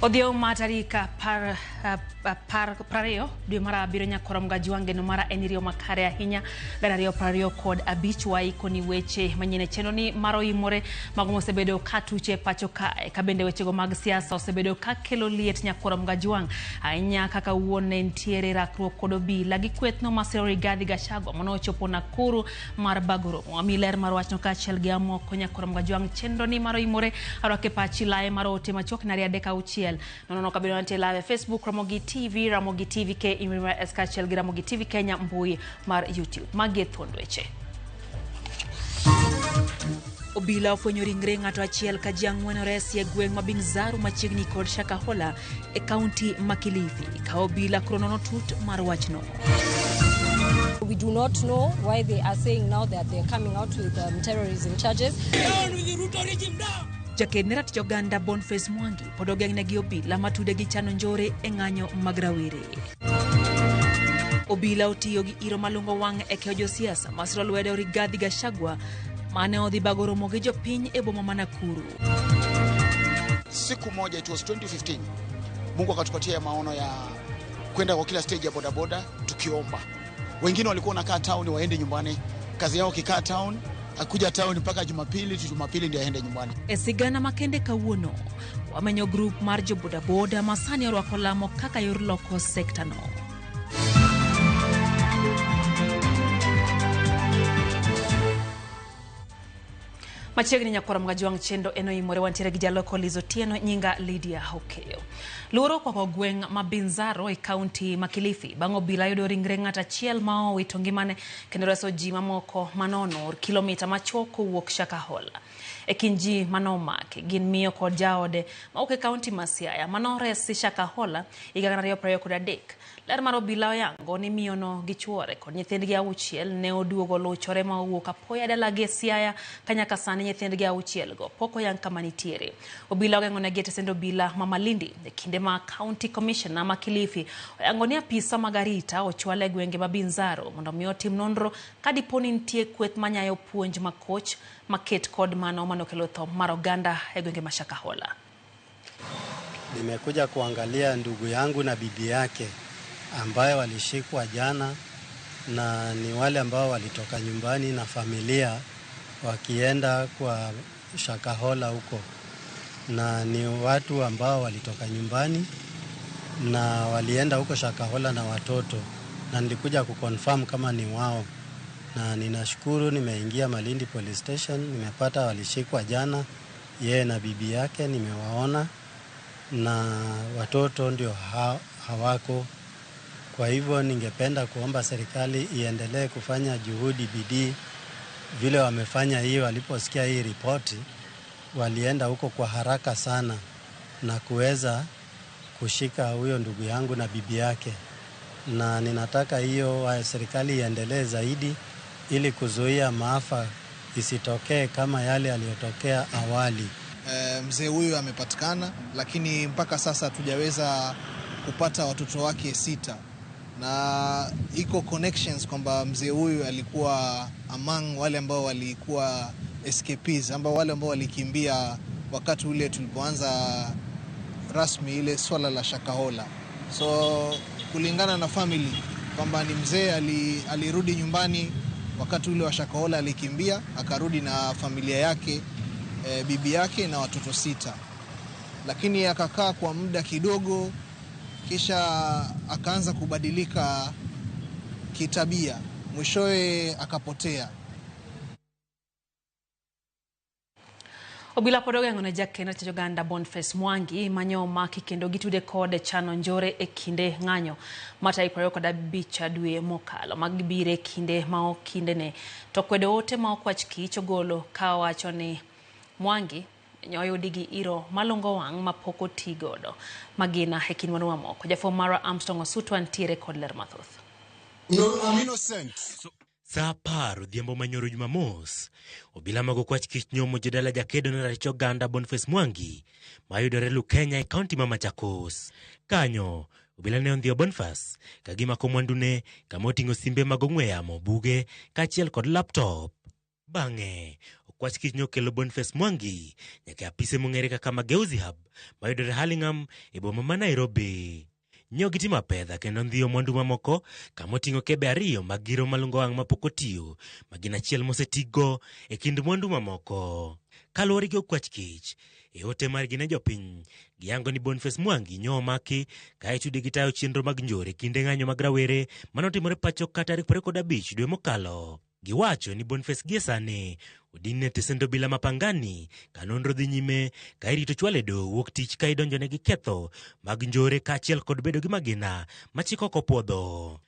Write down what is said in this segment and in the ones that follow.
Odio matarika prario dwe mara abiro nyakoro mgaji wange no mara enirio makare ahinya ganario prario kod abichwa ikoni weche manyien cheno ni maro imore magomo sebedo katuche pacho kabende wechego mag siasa osebedo kakelo liet nyakoro mgaji wang ahinya kaka wuone ntiere rakruok kod obila gi kwethno masiro Rigathi Gachagua mono chopo Nakuru mar bagoro miler mar wachno kaachiel gi amoko nyakoro mgaji wang chenro ni maro imore arwake pachi lae maro ote machok na riadeka uchiel nono kabino nante live Facebook Ramogi TV Ramogi TV ke imira eskachel gi Ramogi TV Kenya mbui mar YouTube magethon weche. Obila ofwenyo ringre ng'ato achiel ka ji ang'wen oresi e gweng' ma Binzaru machiegni kod Shakahola e kaunti ma Kilifi ka obila kronono tut mar wachno. We do not know why they are saying now that they're coming out with terrorism charges. Down with the Ruto regime down! Jakednerat joganda Boniface Mwangi podogeng gi obila matude gi chano njore e ng'anyo mag rawere. Obila otiyo gi iro malungo wang' e keyo josiasa masiro lwedo Rigathi Gachagua mane odhi bagoro mogi jopiny e boma ma Nakuru. Siku moja, it was 2015, Mungu akatupatia maono ya kwenda kwa kila stage ya bodaboda tukiomba. Wengine walikuwa wanakaa town waende nyumbani, kazi yao kikaa town, akuja town mpaka Jumapili ndio aende nyumbani. Esigana makende kawuono wamenyo group mar jo bodaboda masani orwako lamo kaka yor loko sekta no. Machiegni nyakoro mgaji wang' chendo eno imore wantiere gi jaloko Lizotieno nyinga Lydia Hokeyo. Luoro kwa gweng' ma Binzaru e kaunti ma Kilifi bang'o obila yudo ringre ng'at achiel ma owito ngimane kendo reso ji mamoko manono kilomita machoko wuok Shakahola. E kind ji manomake gin miyo kod jaode ma ok e kaunti ma Siaya manoresi Shakahola higa 2023. Ler mar obila oyango ni miyo no gi chuore kod nyithindgi auchiel ne oduogo luchore ma owuok apoya dalagi Siaya kanyaka sani nyithindgi auchiel go poko yang kama nitiere. Obila oyango ne gete sendo obila ma Malindi e kinde ma County Commissioner ma Kilifi oyango ni apisa magarita ochwale gwenge ma Binzaru mondo miyo tim nonro kadiponi nitie kweth manyayo puonj makoch maket kod mano manokelo tho mar oganda e gwenge ma Shakahola. Nimekuja kuangalia ndugu yangu na bibi yake ambayo walishikwa jana, na ni wale ambao walitoka nyumbani na familia wakienda kwa Shakahola huko, na ni watu ambao walitoka nyumbani na walienda huko Shakahola na watoto, na nilikuja kuconfirm kama ni wao, na ninashukuru nimeingia Malindi Police Station, nimepata walishikwa jana yeye na bibi yake, nimewaona na watoto ndio hawako. Kwa hivyo ningependa kuomba serikali iendelee kufanya juhudi bidii vile wamefanya hiyo. Waliposikia hii ripoti walienda huko kwa haraka sana na kuweza kushika huyo ndugu yangu na bibi yake, na ninataka hiyo serikali iendelee zaidi ili kuzuia maafa isitokee kama yale yaliyotokea awali. Mzee huyu amepatikana, lakini mpaka sasa hatujaweza kupata watoto wake 6, na iko connections kwamba mzee huyu alikuwa among wale ambao walikuwa escapees, wale ambao walikimbia wakati ule tulipoanza rasmi ile swala la Shakahola. So kulingana na family kwamba ni mzee alirudi nyumbani wakati ule wa Shakahola, alikimbia akarudi na familia yake, bibi yake na watoto 6, lakini akakaa kwa muda kidogo kisha akaanza kubadilika kitabia, mwishowe akapotea. Obila podoga ngone jakena joganda Boniface Mwangi manyo maki kendo gitude kode chano njore e kinde ng'anyo mata ikwaro kod abicha dwe mokalo magbire kinde ma okinde ne to kwedo ote ma okwach kich ogolo ka wacho ni Mwangi nyoyo digi iro malongo wang' mapoko tigodo magina hekin wanwa moko jafo mara Armstrong Osutwa ntiere kod ler mathoth. I'm innocent. Sa paro dhiambo manyoro Jumamos obila mago kwach kich nyomo jodala jakedo na rach oganda Boniface Mwangi mayudore Lukenya e kaunti ma Machakos. Kanyo obila ne ondhiyo Boniface kagima ko mwandune kama oting'o simbe mag ong'we yamo, buge kaachiel kod laptop. Bang'e, okwach kich nokelo Boniface Mwangi nyaka apise mong'ere kaka Mageuzi Hub mayudore Hurlingham e boma ma Nairobi. Nyogi timo apedha kendo ndhiyo mwandu mamoko kamoting'o kebe ariyo mag giro malungo wang' mapok otiyo magin achiel mosetigo e kind mwandu mamoko. Kaluwore gi okwach kich, e ote margi ne jopiny, giyango ni Boniface Mwangi nyo omaki ka itude gi tayo chenro mag njore kinde ng'anyo mag rawere manotimore pacho ka tarik 25 dwe mokalo. Giwacho ni Boniface gie sani odinne tesendo bila Makongeni ka nonro dhi nyime ka irito chwale do wuok tich ka idonjone gi ketho mag njore kaachiel kod bedo gi magina machik ok opuodho.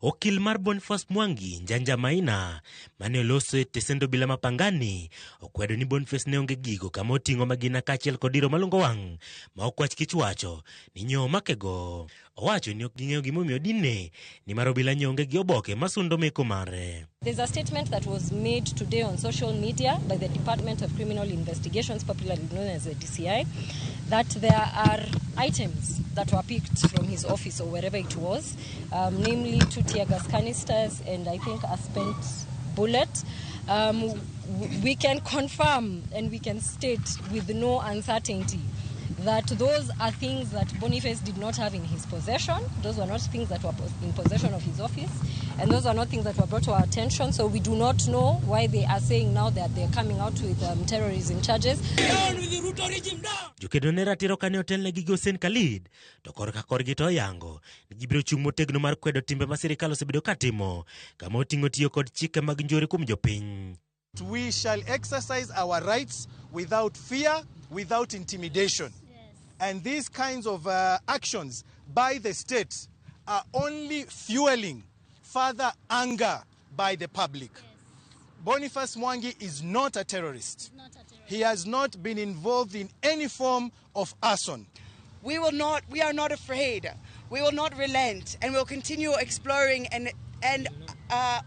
Okil mar Boniface Mwangi, Njanja Maina, mane oloso tesendo bila Makongeni, okwedo ni Boniface ne onge gigo kama oting'o magina kaachiel kod iro malungo wang' ma okwach kich wacho ni nyo makego. Owacho ni ok ging'eyo gimomiyo dinne ni mar obila nyonge gi oboke masundo meko mare. There's a statement that was made today on social media by the Department of Criminal Investigations, popularly known as the DCI, that there are items that were picked from his office or wherever it was, namely 2 tear gas canisters and I think a spent bullet. We can confirm and we can state with no uncertainty that those are things that Boniface did not have in his possession. Those were not things that were in possession of his office, and those are not things that were brought to our attention. So we do not know why they are saying now that they're coming out with terrorism charges. Down with the Ruto regime down! Jokedo ne ratiro kane otelne gi Hussein Khalid, to korka korgi to yango ni gibiro chung' motegno mar kwedo timbe ma sirikal osebedo katimo kama oting'o tiyo kod chike mag njore kuom jopiny. We shall exercise our rights without fear, without intimidation. And these kinds of actions by the state are only fueling further anger by the public. Yes. Boniface Mwangi is not a terrorist. He has not been involved in any form of arson. We are not afraid. We will not relent, and we'll continue exploring and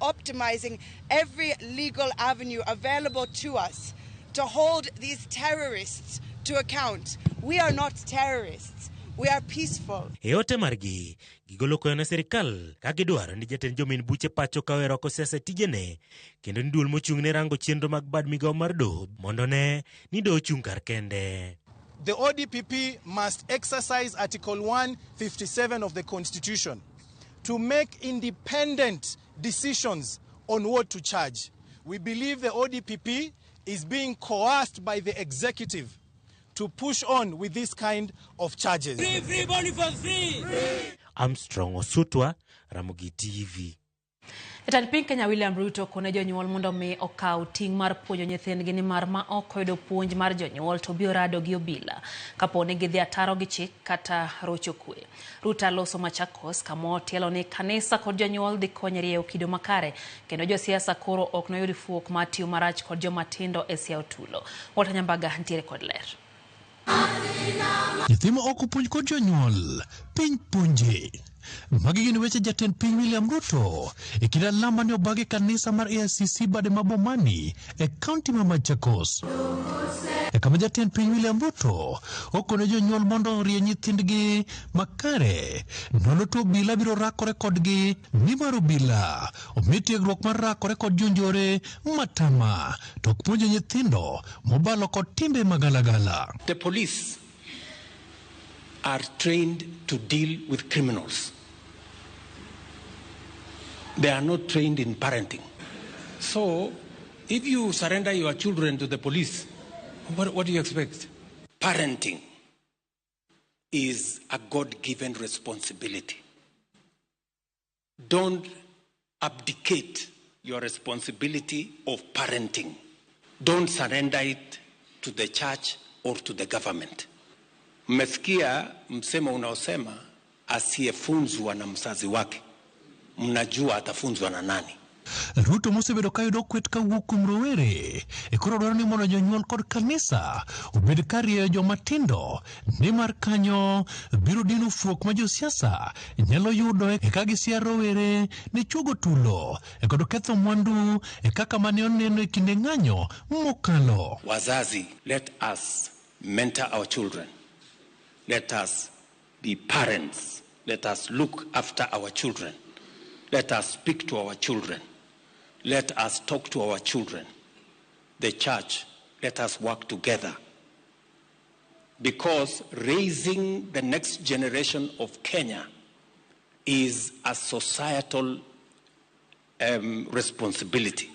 optimizing every legal avenue available to us to hold these terrorists to account. We are not terrorists. We are peaceful. Eote margi, gigolo koyo na serikal, kagidwaro ni jatend jomin buche pacho kawero ko siasa tijene, kendo ni duol mochung' ne rango chenro mag bad migao mar doho, mondo ne ni doho chung' kar kende. The ODPP must exercise Article 157 of the Constitution to make independent decisions on what to charge. We believe the ODPP is being coerced by the executive to push on with this kind of charges. Free Boniface, free! Armstrong Osutwa, Ramogi TV. Jatend piny Kenya William Ruto kone jonyuol mondo mi okaw ting' mar puonjo nyithindgi ni mar ma ok oyudo puonj mar jonyuol to biro rado gi obila kapo ni gidhi ataro gi chik kata rocho kwe. Ruto loso Machakos kama otielo ni kanisa kod jonyuol dhi konyo rieyo kido makare kendo josiasa koro ok noyud fuok mar tiyo marach kod joma tindo e siayo tulo. Walter Nyambaga ntiere kod ler. Nyithimo ok opuonj kod jonyuol, piny punje. Magi gin weche jatend piny William Ruto e kida lamba ne obagi kanisa mar AICC bade mabomani e kaunti ma Machakos. E kama jatend piny William Ruto okone jonyuol mondo orie nyithindgi makare, nono to obila biro rakore kodgi ni mar obila omi tiegruok mar rakore kod jonjore matama to ok puonjo nyithindo mobalo kod timbe magalagala. The police are trained to deal with criminals. They are not trained in parenting. So, if you surrender your children to the police, what do you expect? Parenting is a God-given responsibility. Don't abdicate your responsibility of parenting. Don't surrender it to the church or to the government. Mmesikia msemo unaosema asiyefunzwa na mzazi wake, mnajua atafunzwa na nani? Ruto mosebedo kayudo kwet kawuok kuom rowere e koro dwaro ni mondo jonyuol kod kanisa obed karieyo joma tindo ni mar kanyo biro dino fuok ma josiasa nyalo yudo e ka gisia rowere ni chuogo tulo e kod ketho mwandu e kaka mane oneno e kinde ng'anyo mokalo. Wazazi, let us mentor our children. Let us be parents. Let us look after our children. Let us speak to our children. let us talk to our children. The church, let us work together. Because raising the next generation of Kenya is a societal responsibility.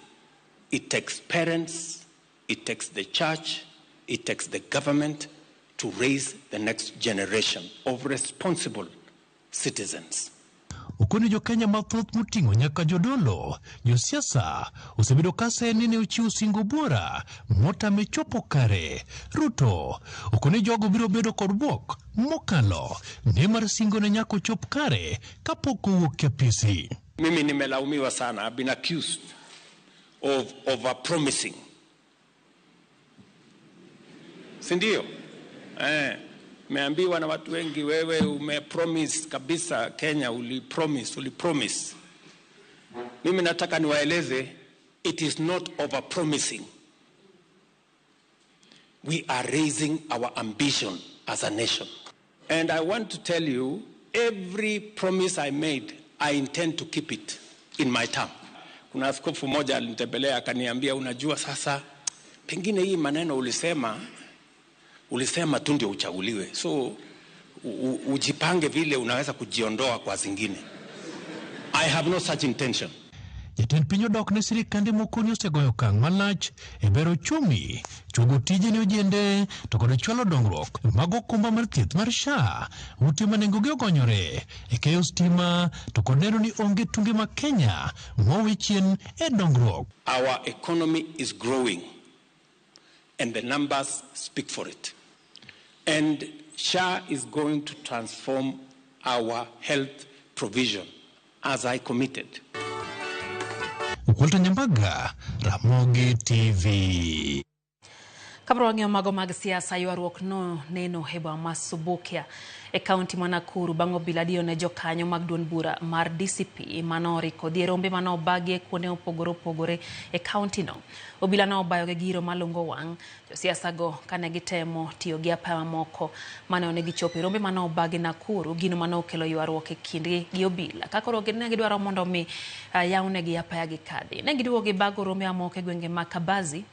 It takes parents, it takes the church, it takes the government to raise the next generation of responsible citizens. Ukoni jo Kenya mathoth mutingo nyaka jodolo, josiasa osebedo kase nene uchiwo singo bora mota mechopo kare. Ruto ukoni jogo biro bedo kod buok mokalo ne mar singo ne nyako chop kare kapok owuok apisi. Mimi nimelaumiwa sana. I've been accused of over-promising. Sindio? Meambiwa na watu wengi, wewe umepromise kabisa Kenya, ulipromise. Mimi nataka niwaeleze, it is not over-promising. We are raising our ambition as a nation. And I want to tell you, every promise I made, I intend to keep it in my term. Kuna askofu moja alinitembelea akaniambia, unajua sasa pengine hii maneno ulisema tu ndio uchaguliwe. So ujipange vile unaweza kujiondoa kwa zingine. I have no such intention. Jatend piny odok ne sirikande mokoni osegoyo okang' malach e bero chumi, chogo tije ne ojende, to kod chwalo dongruok mag okumba mar thieth mar SHA, ute ma nengogi ogonyore, e keyo stima, to kod neno ni onge tunge ma Kenya mowe chien e dongruok. Our economy is growing and the numbers speak for it. And SHA is going to transform our health provision as I committed. Walter Nyambaga, Ramogi TV. Kabro wang'eyo mago mag siasa ywaruok no neno heba masubukia e kaunti ma Nakuru bang'o biladio ne jokanyo mag duond bura mar DCP manori kod rombe mano bagie kuonde opogore e kaunti no. Obila no bayo ge giro malungo wang' josiasa go kane gitemo tiyo gi apaya moko mane onegi chopi rombe mano bagi Nakuru gino mano kelo ywaruok e kindgi gi obila. Kakoro ne gidwaro mondo mi yawne gi apaya gi kadi. Ne giduogo gi bago rombe amoko e gwenge ma Kabazi,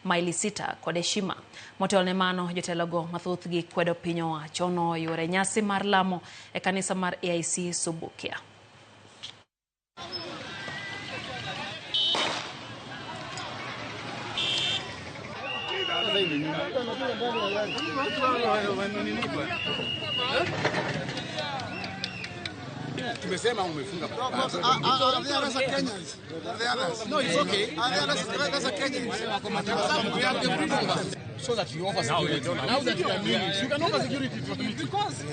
maili 6 kod Heshima. Motelo ne mano jotelogo mathoth gi kwedo piny owacho no yore nyasi mar lamo e kanisa mar AIC Subukia. Tumesema umefunga. No, it's okay. That's a Kenyan. So that you offer security. Now that you are meaning, you can offer security to me. Because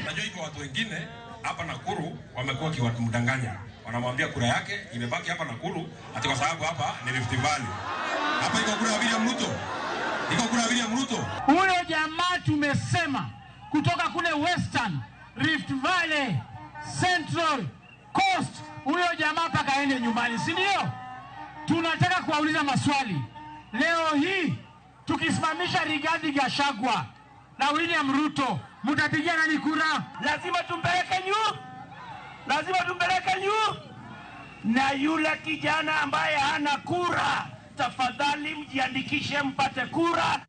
najua iko watu wengine hapa Nakuru wamekuwa kiwamdanganya. Wanamwambia kura yake imebaki hapa Nakuru ati kwa sababu hapa ni Rift Valley. Hapa iko kura ya William Ruto. Iko kura ya William Ruto. Huyo jamaa tumesema kutoka kule Western, Rift Valley, Central, Coast, huyo jamaa paka aende nyumbani, si ndio? Tunataka kuwauliza maswali. Leo hii tukisimamisha Rigathi Gachagua na William Ruto, mtapigia nani kura? Lazima tumpeleke nyuu. Lazima tumpeleke nyuu. Na yule kijana ambaye hana kura, tafadhali mjiandikishe mpate kura.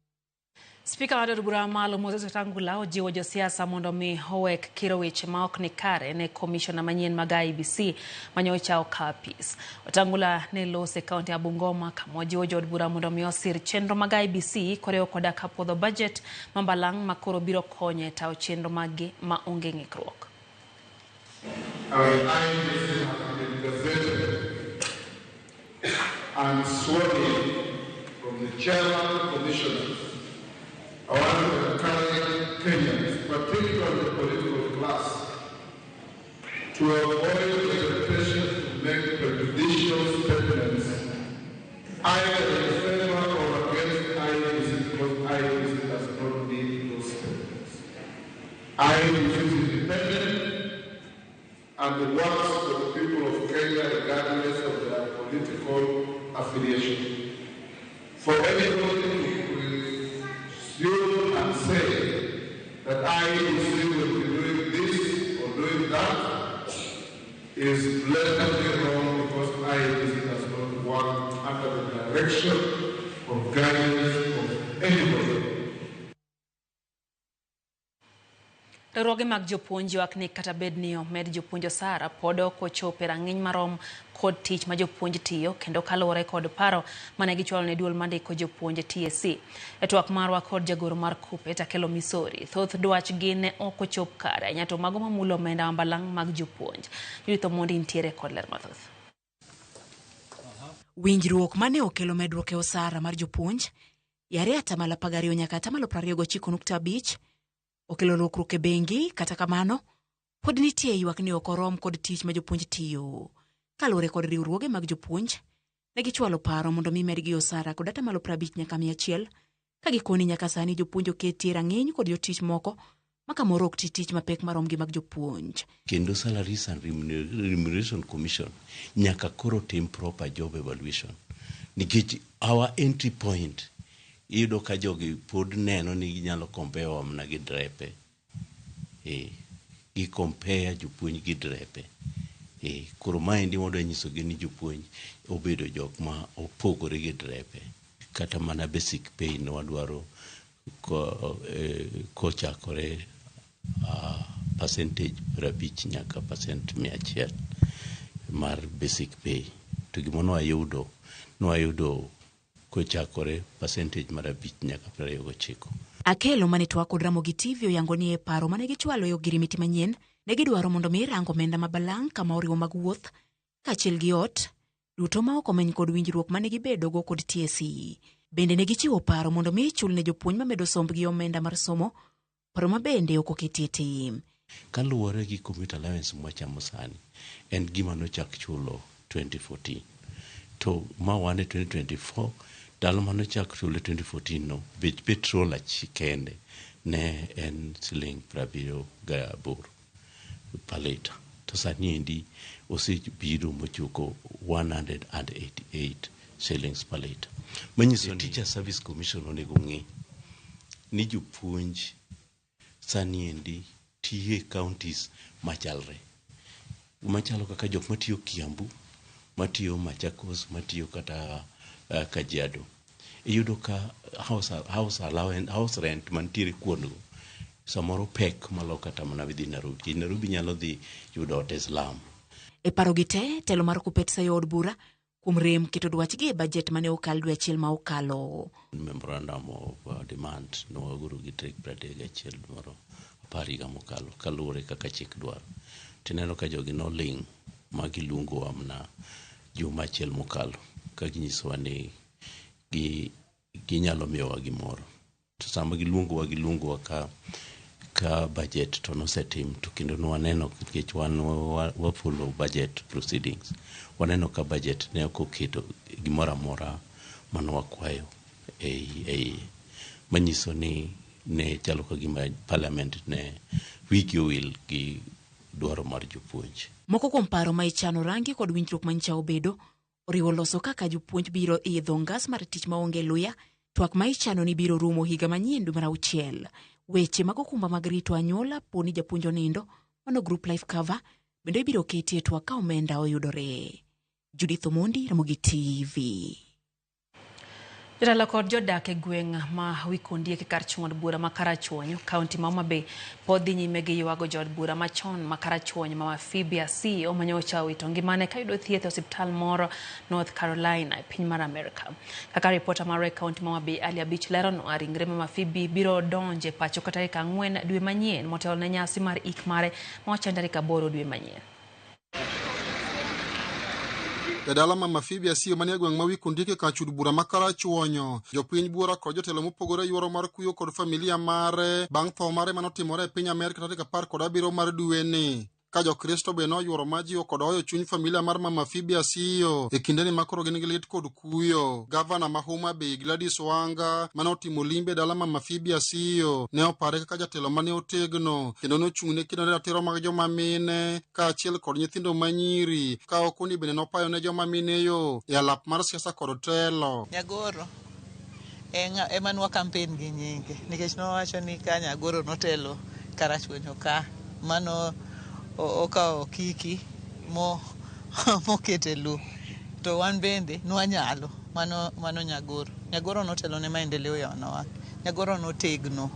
Speaker wa Bura Malo Moses Wetangula ojiwo josiasa mondo mi owek kiro weche ma ok ni kare ne Commissioner Manyien mag IEBC manyocha okapis. Wetangula ne lose kaunti ya Bungoma kama ojiwo jod bura mondo mi osir chenro mag IEBC koreo koda kapodho budget mambalang' makoro biro konye tao chenro magi ma onge ng'ikruok. And sworn from the chairman of the commissioners. I want to encourage Kenyans, particularly the political class, to avoid the temptation to make prejudicial statements either in favor or against IEBC, because IEBC does not need those statements. IEBC is independent and the works for the people of Kenya regardless of their political affiliation. For anybody to presume and say Riwruoge mag jopuonj ywak ni kata bed ni omed jopuonj osara pod ok ochopo e rang'iny marom kod tich ma jopuonj tiyo, kendo kaluwore kod paro mane gichwalo ne duol mandiko jopuonj TSC. E twak marwa kod jagoro mar Kuppet Akelo Misori, thoth dwachgi ne ok ochop kare, ahinya to mago mamulo omenda mambalang' mag jopuonj. Judith Omondi nitiere kod ler mathoth. Winjruok mane okelo medruok e osara mar jopuonj yare 12 nyaka 29.5 okelo lokruok e bengi. Kata kamano pod nitie ywak ni ok orom kod tich ma jopuonj tiyo. Kaluwore kod riwruoge mag jopuonj, ne gichwalo paro mondo mi medgi osara kod 50 nyaka 100, ka gikoni nyaka sani jopuonj oketie rang'iny kod jotich moko makamoro ok tich mapek marom gi mag jopuonj. Kendo Salaries and Remuneration Commission nyaka koro tim proper job evaluation, nikech our entry point iyudo ka jogi pod neno ni ginyalo compare wamna gi drepe. Gi compare jopuonj gi drepe. Koro maendi wadwa nyisogi ni jopuonj obedo jok ma opogore gi drepe. Kata mana basic pay no wadwaro kochakore percentage 50 nyaka percent 100 mar basic pay. To gimono wayudo kochakore percentage mar 5 nyaka 29. Akelo mane twak kod Ramogi TV oyango ni e paro mane gichwalo e ogirimiti manyien ne gidwaro mondo mi rango omenda mabalang' kama oriwo mag wuoth kaachiel gi ot duto ma ok omeny kod winjruok mane gibedo go kod TSC. Bende ne gichiwo paro mondo mi chul ne jopuonj mamedo sombgi omenda mar somo, paro ma bende ok oketie tim. Kaluwore gi commuter allowance mwachamo sani en gima nochak chulo 2014 to ma wane 2024. Dalo mano chak chulo 2014 no bech petrol achikende ne en siling 78 per liter. To sani endi osebiro mochuko 188 shillings per liter. Manyiso Teacher Service Commission onego ng'i ni jopuonj sani endi tiye counties machalre. Machalo kaka jok matiyo Kiambu, matiyo Machakos, matiyo kata Kajiado. Iyudo ka house rent mantiere kuongo samoro pek malo kata mana vidhi Nairobi. Nairobi nyalo dhi yudo ot Islam. E paro gi te, telo mar Kuppet sayo od bura kuom rem keto dwachgi e budget mane okal dwe achiel ma okalo. Memorandum of demand no waguro gi tarik 31 moro 10 mokalo kaluwore kaka chik dwaro. Tineno ka jogi no ling ma giluongo wamna juma achiel mokalo ka ginyisowa ni ginyalo miyowa gimoro. To sama giluongowa ka budget to nosetim, to kendo waneno nikech wa follow budget proceedings. Waneno ka budget ne ok oketo gimoro amora mano wakwayo manyiso ni ne chalo ka gima parliament ne wigi owil gi dwaro mar jopuonj. Moko kuom paro ma ichano rangi kod winjruok manyicha obedo oriwo loso kaka jopuonj biro idho ngas mar tich maonge luya, twak ma ichano ni biro rumo higa manyien dwe mar 6, weche mag okumba mag rito anyuola poni japuonj onindo mano group life cover bende ibiro ketie twak ka omenda oyudore. Judith Omondi, Ramogi TV. Jotelo kod jodak e gweng' ma Wikundi e kar chung'od bura ma Karachuonyo, kaunti ma Homa Bay, pod dhi nyime gi ywago jood bura machon ma Karachuonyo ma Phoebe Asiyo manyocha owito ngimane ka yudo thieth e osiptal moro North Carolina e piny mar Amerika. Kaka ripota mar kaunti ma Homa Bay Ali Abich lerono, ringre ma Phoebe biro donje pacho ka tarik 4 dwe manyien motelo ne nyasi mar ik mare ma ochan tarik 8 dwe manyien. E dala ma Phoebe Asiyo manie gweng' ma Wikundi e kachud bura ma Karachuonyo, jopiny bura kod jotelo mopogore yuoro mar kuyo kod familia mare bang' tho mare manotimore e piny Amerika tarik 17 mar dweni. Ka jokristo be noyuoro majiwo kod hoyo chuny familia mar mama Phoebe Asiyo e kindeni ma koro gin gi lit kod kuyo. Gavana ma Homa Bay Gladys Wanga manotimo limbe e dala mama Phoebe Asiyo ne opare kaka jatelo mane otegno kendo nochung'ne kedo ne ratiro mag joma mine kaachiel kod nyithindo manyiri, ka okoni bende nopayo ne joma mine yo e alap mar siasa kod telo. Nyagoro ema nwa campaign gi nyinge nikech nowacho ni ka Nyagoro notelo Karachuonyo ka mano okawo kiki mokete lu to wan bende nwanyalo mano Nyagoro notelo ne maendeleo ya wanawa. Nyagoro notegno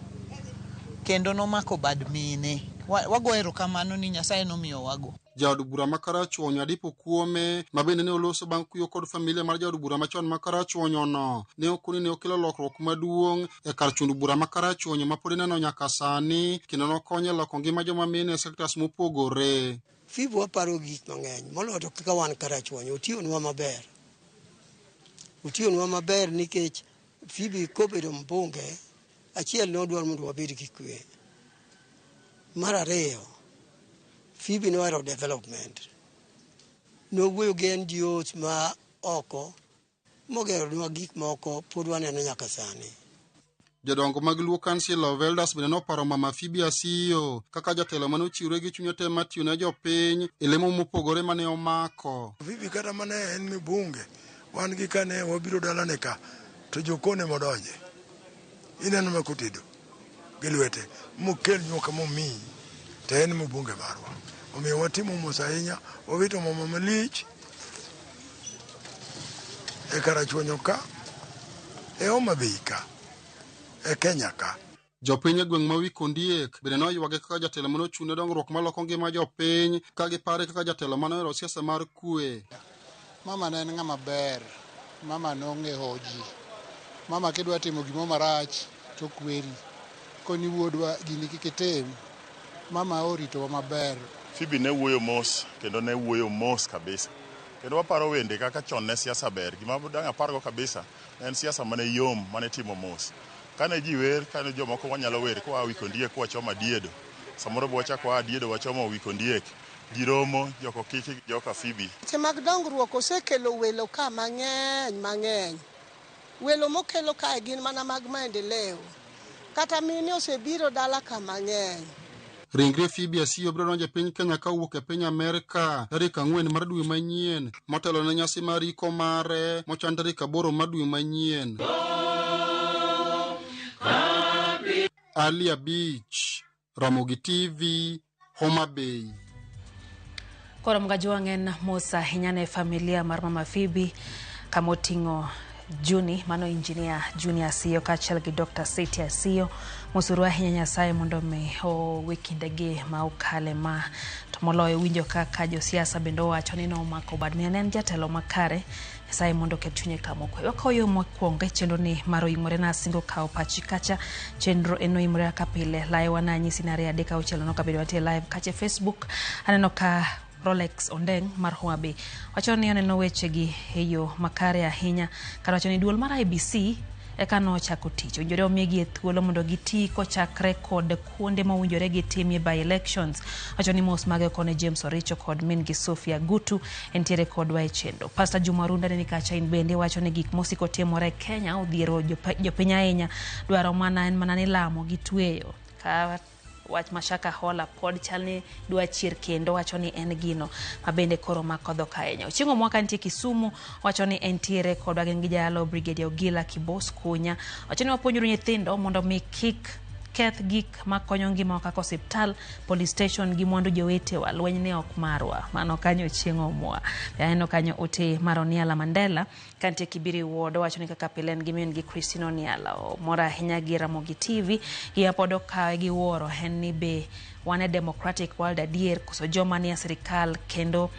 kendo nomako bad mine. Wago erokamano ni Nyasaye nomiyo wago. Jaod bura makarachuonyo adipo kuome mabende ne oloso bang' kuyo kod familia mar jaod bura machon makarachuonyo no ne okuni ne okelo lokruok maduong' e kar chund bura makarachuonyo mapod ineno nyaka sani kendo nokonyo loko ngima joma mine e sektas mopogore. Phoebe waparo gik mang'eny moloyo to kaka wan karachuonyo otiyonwa maber. Otiyonwa maber nikech Phoebe kobedo mbunge achiel nodwar mondo wabed gi kwe. Mar ariyo Phoebe nohero development. Nowuoyo gi NGOs ma oko mogeronwa gik moko pod waneno nyaka sani. Jodongo mag Luo Council of Elders bende noparo mama Phoebe Asiyo kaka jatelo mane ochiwre gi chunye te matiyo ne jopiny e lemo mopogore mane omako. Phoebe kata mane en mibunge wan gi kane wabiro dalane ka to jokone modonje. Ineno makotedo gi lwete mokel nyoka momiyi to en mibunge marwa. Omiyo watimo mos ahinya, wawito mama malich e karachuonyo ka, e Homa Bay ka, e Kenya ka. Jopiny e gweng' ma Wikondiek bende noywage kaka jatelo mane ochune dongruok maloko ngima jopiny ka gipare kaka jatelo mane ohero siasa mar kwe. Mama ne en ng'ama ber, mama nong'eyo ji. Mama kidwa timo gimo marach to kweri. Koni wuodwa gini kik itim. Mama oritowa maber. Phoebe ne wuoyo mos kendo ne wuoyo mos kabisa. Kendo waparo wende kaka chon ne siasa ber. Gima dang' apargo kabisa en siasa mane yom mane timo mos. Kane ji wer, kane jomoko wanyalo wer kwa Wikondiek kwa choma diedo. Samoro bo wachako wa diedo wachoma Wikondiek. Jiromo joko kiki joka Phoebe. Weche mag dongruok osekelo welo ka mang'eny. Welo mokelo ka gin mana mag maendeleo. Kata mine osebiro dala ka mang'eny. Ringre Phoebe Asiyo biro donjo e piny Kenya ka wuok e piny Amerika tarik 4 mar dwe manyien motelo ne nyasi mar iko mare mochan tarik 8 mar dwe manyien. Ali Beach, Ramogi TV, Homa Bay. Koro mgaji wang'en mosa hinyane familia mar mama Phoebe kamoting'o Juni mano engineer Junior Asiyo kachel gi Dr. Seti Asiyo musuru ahinya Nyasaye mondo me wikindegi ma ukale ma to moloyo winjo kaka josiasa bende wacho ni no mako bad mine en jatelo makare Nyasaye mondo ket chunye kamokwe wakoyo mokwonge chenro ni maro imore na singo kao pachi kacha chenro eno imore ka pile live wana nyisi na ria deka uchelo no kabedo wate live kache Facebook aneno ka Rolex Ondeng mar Homa Bay wachoni aneno weche gi eyo makare ahinya kata wachoni duol mar IBC eka no chako tich ojore omiegi thuolo mondo giti kochakre kod kuonde ma owinjore gitimie by elections wachoni mos mage kone James Oricho kod min gi Sofia Gutu entiere kod Wechendo. Pastor Juma Runda ni kacha in bende wachoni gik mosiko timore Kenya odhiero jopiny ahinya dwaro mana en mana ni lamo gi tweyo ka wach mashaka hola pod chalni dwa chier kendo wachoni en gino mabende koro makodho kaenya chingo mwaka ntie Kisumu wachoni entiere kod wagen gi jalo Brigadier Ogila Kibos Kunya wachoni wapuonjuru nyithindo mondo mi kik keth gik makonyo ngima kaka hospital police station gi mwandu jowete wa lweny ne ok marwa mano kanyo chingo mwa yaeno kanyo ote Maroniala Mandela kante Kibiri Ward wachoni kaka pilen gi min gi Christine Niala mora hinya gi Ramogi TV gi apodo kawe gi woro henni be wane democratic world adier kuso joma ni sirikal kendo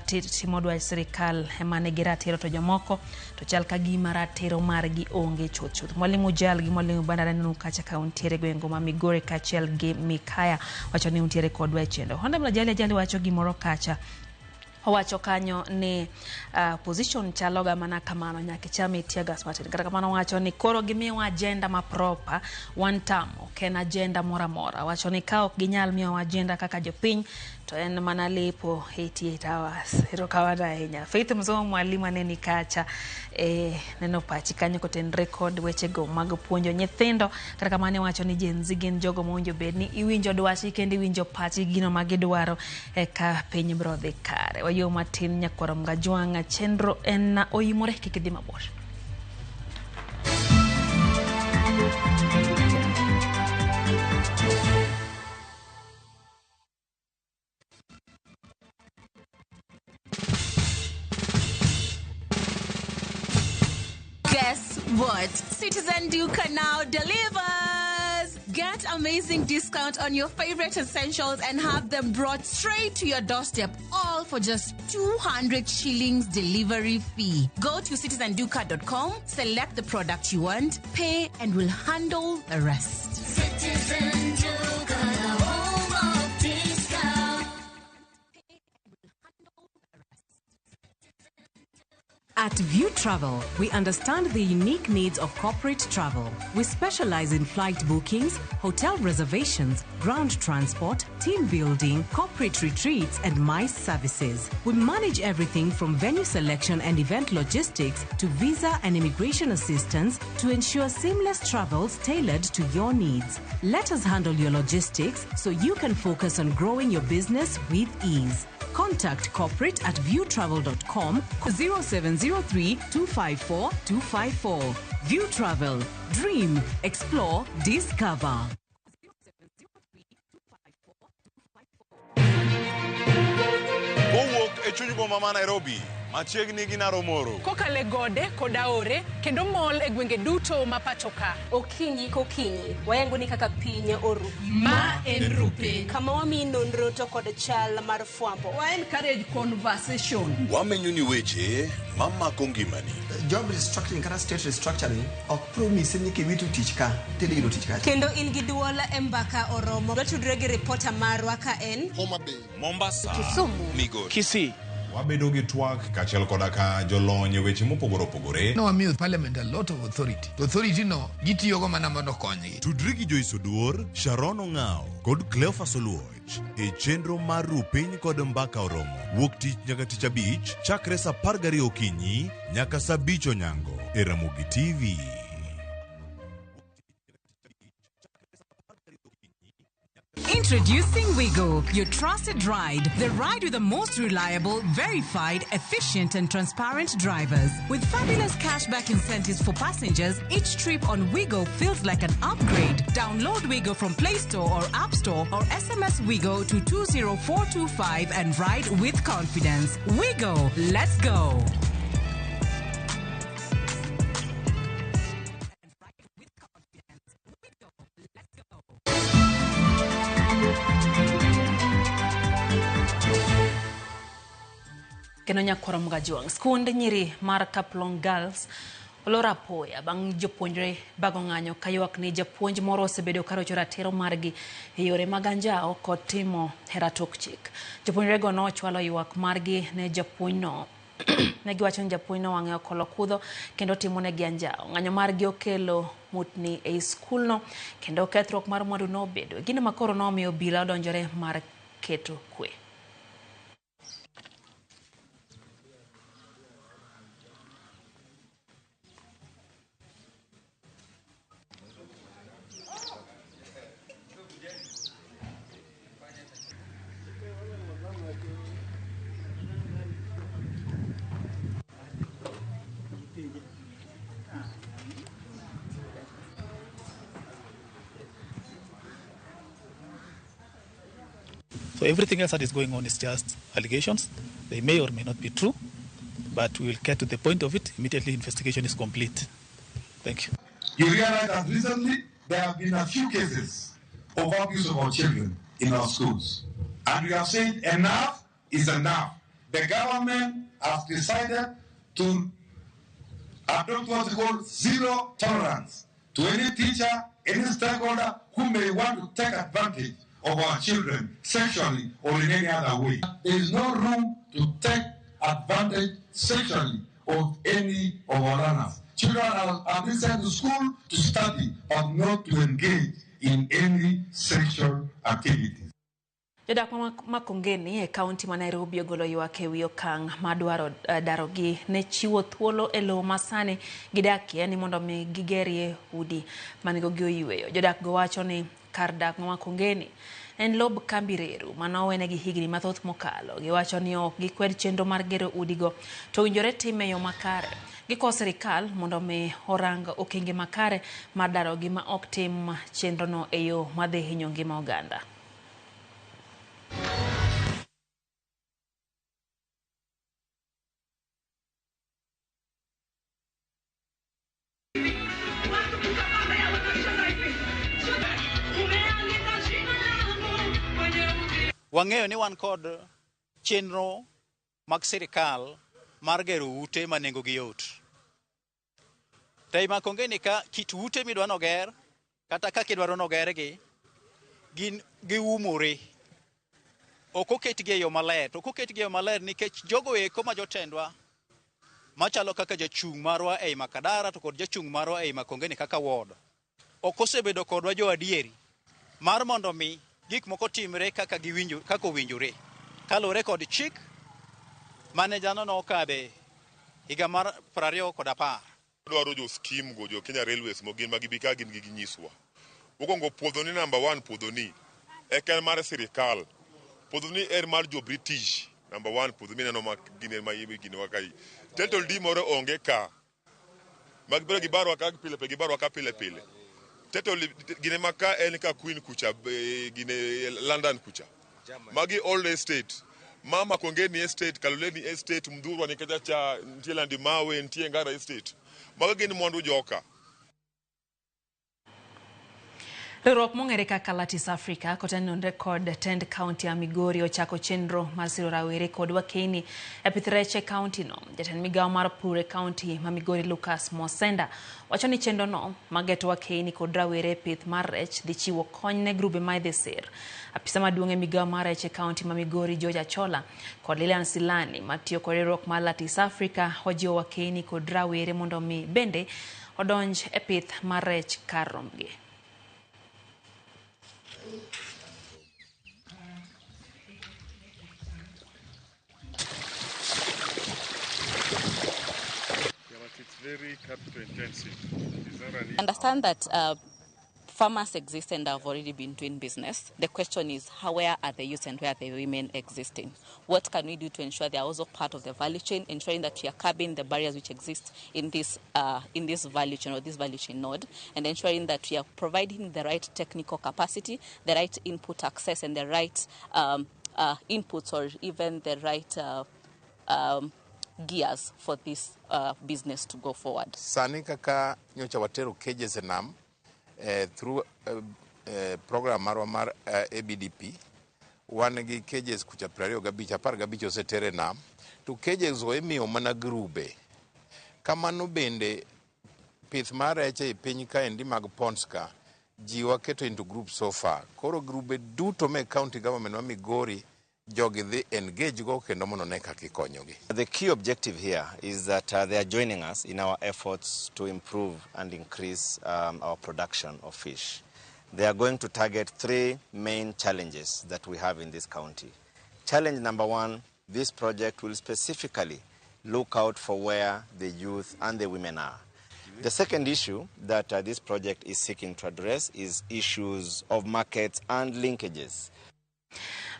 timodwa sirikal emane giratiro to jomoko to chal ka gima ratiro margi onge chuth mwalimu Jal gi mwalimu Bandara nenu kacha kauntiere gwengo ma Migori kachel gi Mikaya wachoni untiere kod Wechendo honda mla Jali wacho gimoro kacha owacho kanyo ni position chaloga mana kamano nyake chame tiagas matin kata kamano wacho ni koro gimiwa agenda ma proper one term ken agenda mora wacho ni ka ok ginyal miwa agenda kaka jopiny to en mana lepo 88 hours ero kawada ahinya Faith Mzomo mwalimu aneni kacha neno pachi kanyo koten record weche go mag puonjo nyithindo kata kamane wacho ni Gen Z gin jogo monjo bed ni iwinjo dwachi kendo iwinjo pachi gino magidwaro ka piny brodhi kare wayo matin nyakwara mgajwanga chenro en oimore kikidhi mabor. Guess what? Citizen Duke now delivers. Get amazing discount on your favorite essentials and have them brought straight to your doorstep, all for just 200 shillings delivery fee. Go to citizenduca.com, select the product you want, pay, and we'll handle the rest. Citizen Duca, the home of discount. At View Travel, we understand the unique needs of corporate travel. We specialize in flight bookings, hotel reservations, ground transport, team building, corporate retreats, and MICE services. We manage everything from venue selection and event logistics to visa and immigration assistance to ensure seamless travels tailored to your needs. Let us handle your logistics so you can focus on growing your business with ease. Contact corporate at viewtravel.com 0703 254 254. View Travel. Dream, explore, discover. Kowuok e chuny boma ma Nairobi, machiegni gi Naromoro. Kokale gode koda ore kendo mol e gwenge duto ma pacho ka. Okinyi kokinyi wayango ni kaka piny oru. Ma en rupe. Kama wami nonro to kod chal mar fwambo. Wa encourage conversation. Wamenyo ni weche ma mako ngimani. Job restructuring kata state restructuring ok promise ni kiwitu tich ka tili yudo tich ka. Kendo in gi duol e mbaka oromo. Watudre gi reporter marwa ka en Homa Bay, Mombasa, Kisumu, Migori, Kisii. Wabedo gi twak kachiel koda ka jolony weche mopogore opogore. No, wamiyo parliament a lot of authority. The authority no gitiyogo mana mondo konygi. Tudri gi Joyce Oduor, Sharon Ong'ao kod Cleophas Oluoch e chenro mar Rupiny kod Mbaka Oromo. Wuok tich nyaka tich abich chakre saa 12 okinyi nyaka saa 5 onyango e Ramogi TV. Introducing Wigo, your trusted ride. The ride with the most reliable, verified, efficient, and transparent drivers. With fabulous cashback incentives for passengers, each trip on Wigo feels like an upgrade. Download Wigo from Play Store or App Store or SMS Wigo to 20425 and ride with confidence. Wigo, let's go. Keno nyakwara mgajuang. Skund nyiri mar Kaplong Girls olora apoya bang' jopuonjre bago ng'anyo kayuak ni japuonj moro osebedo karocho ratiro margi e yore mag anjao kod timo hera tok chik. Jopuonjrego nochwalo ywak margi ne japuonjno. Ne giwacho ni japuonjno wang'e okolo kudho kendo timo negi anjao. Ng'anyo margi okelo mutni e skulno kendo kethruok mar mwandu nobedo. Gino makoro nomiyo obila odonjore mar keto kwe. So everything else that is going on is just allegations. They may or may not be true, but we will get to the point of it immediately investigation is complete. Thank you. You realize that recently there have been a few cases of abuse of our children in our schools. And we have said enough is enough. The government has decided to adopt what we call zero tolerance to any teacher, any stakeholder who may want to take advantage of our children sexually or in any other way. There is no room to take advantage sexually of any of our learners. Children are being sent to school to study, but not to engage in any sexual activities. Jodak Makongeni e kaunti ma Nairobi ogolo ywak e wi okang' madwaro darogi ne chiwo thuolo e lowo masani gidakie ni mondo mi gigerie udi manigo gi oyweyo. Jodak go wacho ni kar dak ma Makongeni en lob kambi reru manowene gi higni mathoth mokalo. Giwacho ni ok gikwed chenro mar gero udigo to winjore time yo makare. Giko sirikal mondo mi orang okenge makare mar darogi ma ok tim chenro no e yo madhi hinyo ngima oganda. Wang'eyo ni wan kod chenro mag sirikal mar gero ute ma nengo gi yot. Tei Makongeni ka kit ute midwa noger kata ka kidwaro nogergi gin giumore. Ok oketgi e yo maler. Ok oketgi e yo maler nikech jogo eko ma jotendwa machalo kaka jachung' marwa ei Makadara to kod jachung' marwa ei Makongeni kaka ward. Ok osebedo kodwa jo adieri mar mondo mi gik moko timre kaka owinjore. Kalore kod chik mane jano nokabe higa mar 2010. Dwaro jo scheme go jo Kenya Railways mo gin magibi ka gin gi nyiswa. Mokwongo puodho ni number 1 puodho ni eken mar sirikal. Puodho ni mar jo British number 1 puodho mi neno ma gin ma yibi gin wakai. Title deed moro onge ka. Magbiro gi barwa ka pile pile. Title gine maka en ka Queen kucha gine London kucha. Magi old estate. Mama Makongeni estate, Kaloleni estate, Mdurwa ni cha Ntielandi Mawe, Ntiengara estate. Magi gin mwandu joka. Riwruok mong'ere kaka Levites Africa kotenore kod tend county ya Migori ochako chenro mar siro rawere kod wakeni e pith rech e county no. Jatend migawo mar pur e county ma Migori Lucas Mosenda wacho ni chenro no mageto wakeni kod rawere e pith mar rech dhi chiwo kony ne grube ma idhi sir. Apisa maduong' e migawo mar rech e county ma Migori Georgia Chola kod Lilian Silani matiyo kod riwruok mar Levites Africa wajiwo wakeni kod rawere mondo mi bende odonj e pith mar rech kar rombgi. It's very capital intensive. I understand that farmers exist and have already been doing business. The question is, where are the youth and where are the women existing? What can we do to ensure they are also part of the value chain, ensuring that we are curbing the barriers which exist in this value chain or this value chain node, and ensuring that we are providing the right technical capacity, the right input access, and the right inputs or even the right gears for this business to go forward. Sani kaka nyocha watero cages enam through program marwa mar ABDP wan gi cages kucha 15 osetere nam to cages go imiyo mana grube. Kamano bende pith mar rech e piny kaendi mag ponds ka ji waketo into groups so far. Koro grube duto me county government wa Migori The key objective here is that they are joining us in our efforts to improve and increase our production of fish. They are going to target 3 main challenges that we have in this county. Challenge number 1, this project will specifically look out for where the youth and the women are. The second issue that this project is seeking to address is issues of markets and linkages.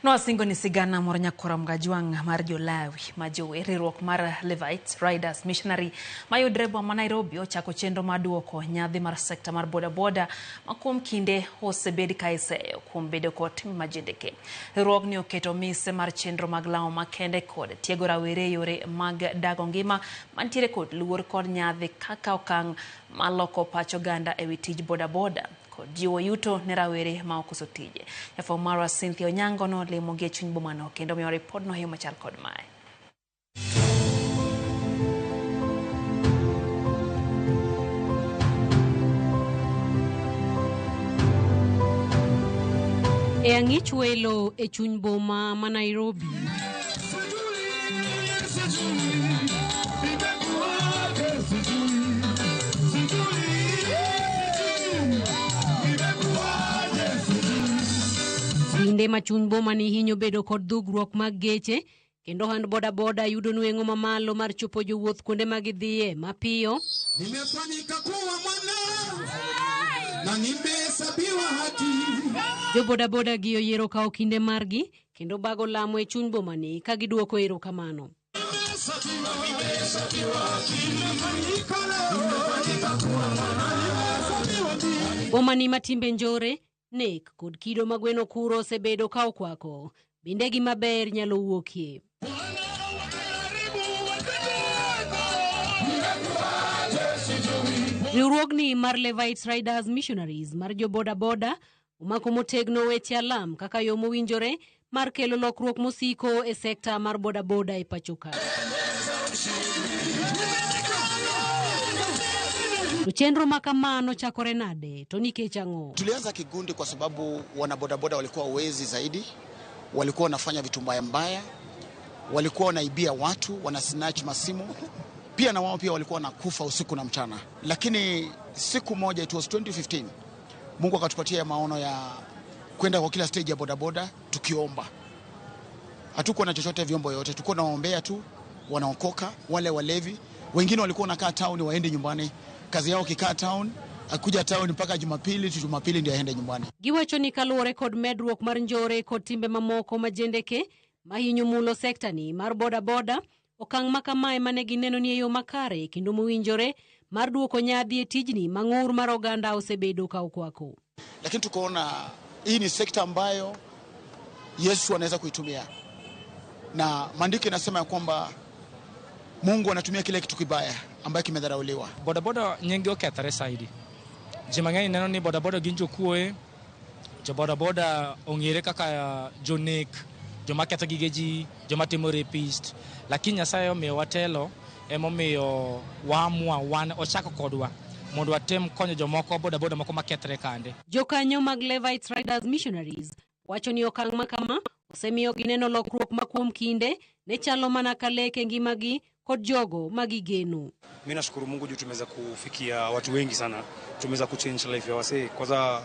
No asingo ni sigana moranya koram gajuang mar jolawi majowe riwruok mar Levites Missionaries mayudrebo ma Nairobi ochako chenro maduoko nyadhi mar sekta mar boda makuom kinde osebedi ka iseyo kuom bedo kot majendeke. Riwruok ni oketo mise mar chenro mag lawo makende kod tiego rawere yore mag dago ngima mantiere kod luor kod nyadhi kaka okang' maloko pacho ganda ewi tij boda jiwo yuto ne rawere ma okoso tije. Jafo marwa Cynthia Onyango no limo gi chuny bomano kendo miyo report no hiyo machal kod mae. E ang'ich welo e chuny boma ma Nairobi. Inde ma chuny boma ni hinyo bedo kod dhugruok mag geche kendo hand boda yudo nueng'o mamalo mar chopo jowuoth kuonde ma gidhiye mapiyo. Nimefanyika kuwa mwana na nimehesabiwa haki. Jo boda gi oyiero kawo kinde margi kendo bago lamo e chuny boma ni ka giduoko erokamano. Boma ni matimbe njore nek kod kido magweno kuro osebedo ka okwako binde gi maber nyalo wuokie. Riwruogni mar Levites Missionaries mar jo boda omako motegno weche alam kaka yo mowinjore mar kelo lokruok mosiko e sekta mar bodaboda e pachoka. Chenro makamano chakore nade to nikech ang'o? Tulianza kigundi kwa sababu wanabodaboda walikuwa wezi zaidi, walikuwa wanafanya vitu mbaya, walikuwa wanaibia watu, wanasnatch masimu, pia na wao pia walikuwa wanakufa usiku na mchana. Lakini siku moja, it was 2015, Mungu akatupatia maono ya kwenda kwa kila stage ya bodaboda tukiomba. Hatukuwa na chochote vyombo yote, tulikuwa naombea tu, wanaokoka, wale walevi. Wengine walikuwa wanakaa town waende nyumbani. Kazi yao kikaa town, akuja town mpaka Jumapili ndio aende nyumbani. Giwacho ni kaluwore kod medruok mar njore kod timbe mamoko majendeke mahinyo mulo sekta ni mar bodaboda, okang' makamae mane gineno ni yo makare kendo mowinjore mar duoko nyadhi e tijni mang'ur mar oganda osebedo ka okwako. Lakini tukoona hii ni sekta ambayo Yesu anaweza kuitumia. Na maandiko yanasema ya kwamba Mungu anatumia kile kitu kibaya ambaye kimedharauliwa. Bodaboda nyingi okethore saidi. Jimang'eny neno ni bodaboda gin jokuoe, jo bodaboda ong'ere kaka jonek, joma ketho gige ji, joma timo rapist. Lakini Nyasaye omiyo watelo, emomiyo wan ochako kodwa mondo watem konyo jomoko bodaboda moko makethre kande. Jokanyo mag Levites Missionaries wacho ni okang' makama osemiyo gineno lokruok makuom kinde ne chalo mana kaleke ngimagi kod jogo magigeno. Mimi nashukuru Mungu juu tumeweza kufikia watu wengi sana. Tumeweza kuchange life ya wasee, kwanza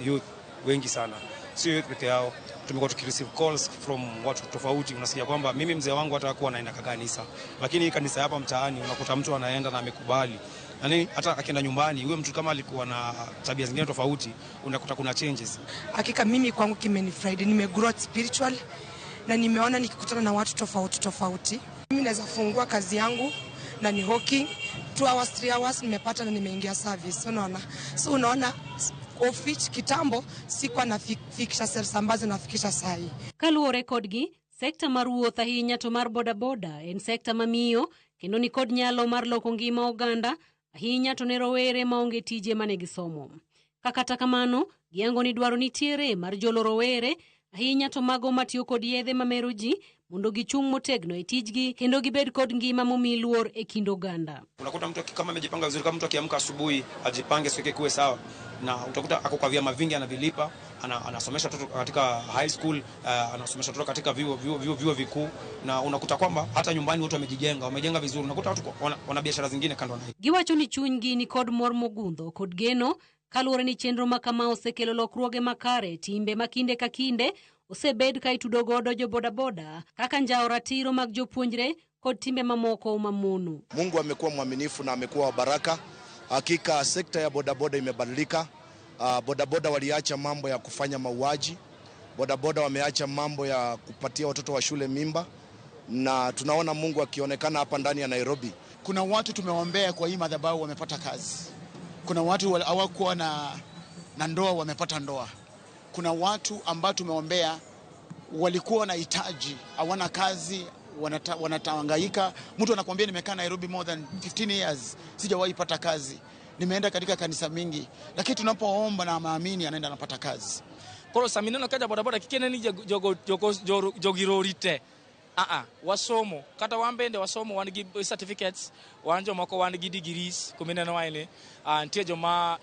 youth wengi sana. Sio youth peke yao. Tumekuwa tukireceive calls from watu tofauti. Unasikia kwamba mimi mzee wangu hatakuwa anaenda kanisa, lakini kanisa hapa mtaani unakuta mtu anaenda na amekubali. Yaani hata akienda nyumbani, huyo mtu kama alikuwa na tabia zingine tofauti, unakuta kuna changes. Hakika mimi kwangu kimenifurahi, nimegrow spiritual na nimeona nikikutana na watu tofauti. Mimi naweza fungua kazi yangu na ni hawking 2 hours 3 hours nimepata na nimeingia service. Unaona office kitambo sikuwa nafikisha sales ambazo nafikisha sahi. Kaluwore kodgi, sekta mar wuoth ahinya to mar bodaboda en sekta mamiyo kendo ni kod nyalo mar loko ngima oganda ahinya to ne rowere maonge tije mane gisomo. Kata kamano, giango ni dwaro nitiere mar jolo rowere ahinya to mago matiyo kod yedhe mamero ji mondo gichung' motegno e tijgi kendo gibed kod ngima momiluor e kind oganda. Unakuta mtu kama amejipanga vizuri, kama mtu akiamka asubuhi ajipange siweke kuwe sawa, na utakuta ako kwa vyama vingi anavilipa, anasomesha watoto katika high school, anasomesha watoto katika vyuo vikuu, na unakuta kwamba hata nyumbani watu wamejenga vizuri. Unakuta watu wana biashara zingine kando na hiyo. Giwacho ni chunygi ni kod mor mogundho kod geno kaluwore ni chenro makama osekelo lokruoge makare timbe makinde ka kinde osebed ka itudo godo jo bodaboda kaka njao ratiro mag jopuonjre kod timbe mamoko mamono. Mungu amekuwa mwaminifu na amekuwa wa baraka. Hakika sekta ya bodaboda imebadilika. Bodaboda waliacha mambo ya kufanya mauaji. Bodaboda wameacha mambo ya kupatia watoto wa shule mimba, na tunaona Mungu akionekana hapa ndani ya Nairobi. Kuna watu tumeombea kwa hii madhabahu wamepata kazi. Kuna watu hawakuwa na ndoa wamepata ndoa. Kuna watu ambao tumeombea walikuwa na hitaji, hawana kazi, wanatahangaika. Mtu anakuambia nimekaa Nairobi more than 15 years, sijawahi pata kazi. Nimeenda katika kanisa mingi, lakini tunapoomba na maamini anaenda anapata kazi. Koro samineno kaja bodaboda kikene ni jogirorite. Wasomo kata wambende wasomo wan gi certificates, wanjo moko wan gi degrees kumineno waine,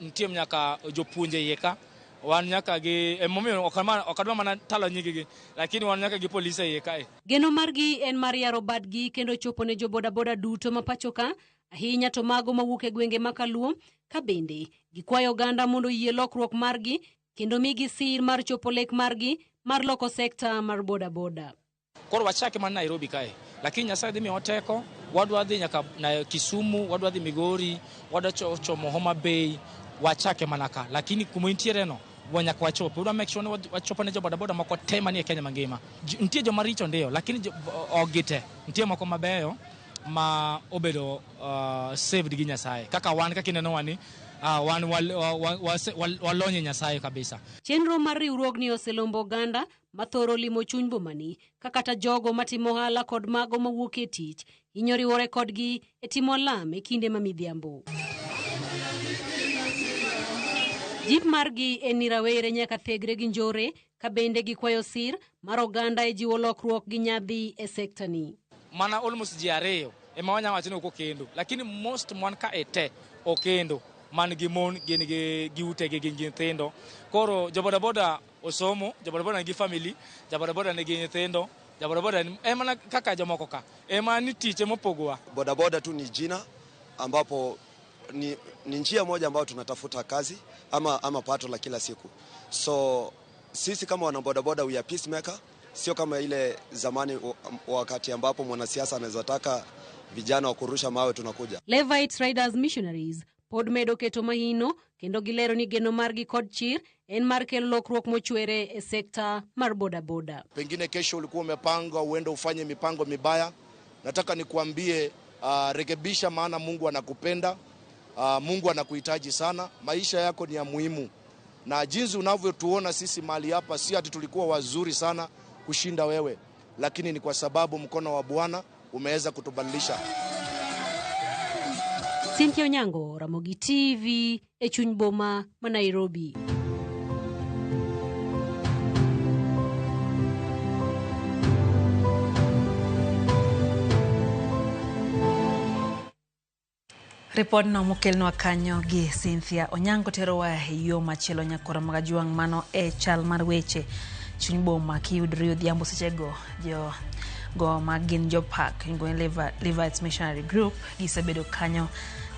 ntie nyaka jopuonje yeka, wan nyaka gi emomiyo okadwa mana talo nyigi, lakini wan nyaka gi polisi yeka. Geno margi en mar yaro badgi kendo chopo ne jo bodaboda duto mapachoka ahinya to mago mawuok e gwenge makaluo, ka bende gikwayo oganda mondo yie lokruok margi kendo migi sir mar chopo lek margi mar loko sekta mar bodaboda. Koro wachake man Nairobi kae, lakini Nyasaye dhi miwa teko, wadwa dhi nyaka na Kisumu, wadwa dhi Migori, wadwa chomo Homa Bay, wachake manaka, lakini kumointiere no wanyaka wachope. Udwa make sure ni wachope ne jo bodaboda moko tema ni Kenya mangima. Ntie jo maricho ndio, lakini ogite ntie moko mabeyo ma obedo saved gi Nyasaye. Kaka wan kaka ineno wani wan walonye Nyasaye kabisa. Chenro mar riwruogni oselombo oganda mathoro limo chuny bomani kata jogo matimo ohala kod mago mawuok e tich inyoriwore kodgi e timo lam e kinde ma midhiambo. Jip margi enirawere nyaka thegre gi njore kabende gi kwayo sir mar oganda e jiwo lokruok gi nyadhi e sekta ni. Mana almost jiareyo ema wanya wacho ni uko kendo, lakini most mon ka ete okendo man gi mon gin gi ute gi nyithindo. Koro joboda boda osomo, joboda boda gi family, joboda boda ne gi nyithindo, joboda boda ema kaka jomoko ka ema ni tiche mopogwa. Boda boda tu ni jina ambapo ni njia moja ambayo tunatafuta kazi ama pato la kila siku. So sisi kama wanabodaboda we are peacemaker, sio kama ile zamani wakati ambapo mwanasiasa anaweza taka vijana wa kurusha mawe tunakuja. Levites Missionaries pod medo keto mahino kendo gilero ni geno margi kod chir en mar kelo lokruok mochwere e sekta mar bodaboda. Pengine kesho ulikuwa umepanga uende ufanye mipango mibaya. Nataka nikuambie rekebisha, maana Mungu anakupenda. Mungu anakuhitaji sana. Maisha yako ni ya muhimu. Na jinsi unavyotuona sisi mahali hapa, si ati tulikuwa wazuri sana kushinda wewe, lakini ni kwa sababu mkono wa Bwana umeweza kutubadilisha. Cynthia Onyango, Ramogi TV, Echuny Boma, Nairobi. Report no mokelnwa kanyo gi Cynthia Onyango terowa yo machielo nyakora magajuang mano e chal mar weche chuny boma kiyudrio dhiambo sechego go magin jopak ingo Levites Missionaries Group gisebedo kanyo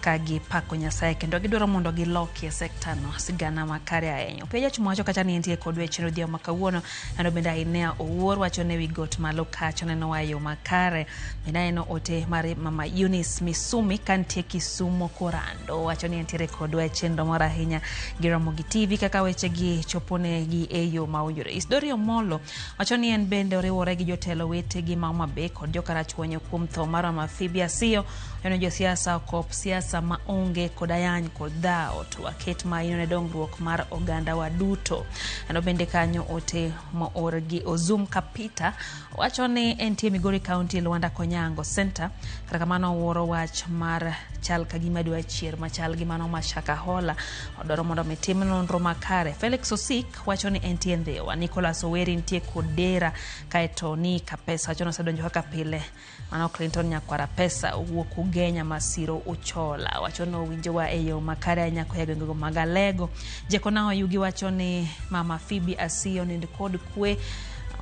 kagi pako Nyasaye kendo gidwaro mondo giloki e sekta no sigana makare ayenyo. Pia jachumo wacho kacha ni entie kod weche rodhiyo makawuono ando benda inea owuor wacho ne wigot malo kacho neno wayo makare benda eno ote mare mama Eunice Misumi kantie Kisumo korando wacho ni entie kod weche ndo mora hinya Ramogi TV kaka weche gi chopone gi eyo maunjore. Isdorio Molo wacho ni en bende oriwore gi jotelo wete gi mama be kod jokarachwonyo kuom tho mara ma Phoebe Asiyo yono jo siasa kop siasa maonge kodayany kod dhao to aket maino ne dongruok mar oganda wa duto. Ano bende kanyo ote mo orgi Ozum Kapita wacho ni entie Migori County Luanda Konyango Center kata kamano woro wach mar chal kagima dwa chier machal gi mano mashaka hola odoro mondo metim nonro makare. Felix Osik wacho ni entie Ndhewa. Nicholas Oweri entie Kodera kaeto ni Kapesa wacho no sedonjo kaka pile mano Clinton nyakwara pesa wuok ugenya masiro uchola wacho no winjowa eyo makare nyako ya gengego magalego. Jekona oyugi wacho ni mama Phoebe Asiyo nind kod kwe